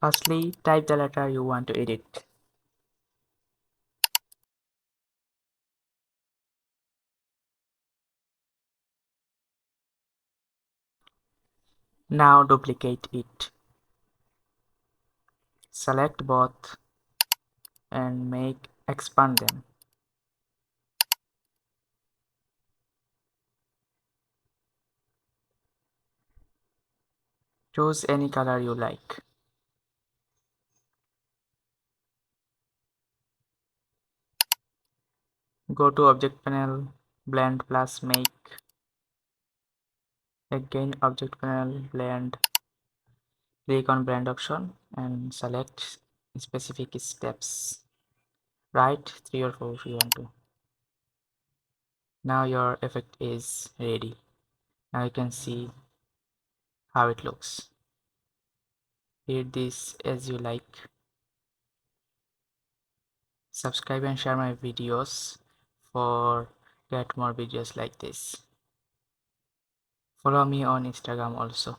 Firstly, type the letter you want to edit. Now duplicate it. Select both and expand them. Choose any color you like. Go to Object Panel, Blend plus Make. Again, Object Panel, Blend. Click on Blend option and select specific steps. Write 3 or 4 if you want to. Now your effect is ready. Now you can see how it looks. Edit this as you like. Subscribe and share my videos for get more videos like this. Follow me on Instagram also.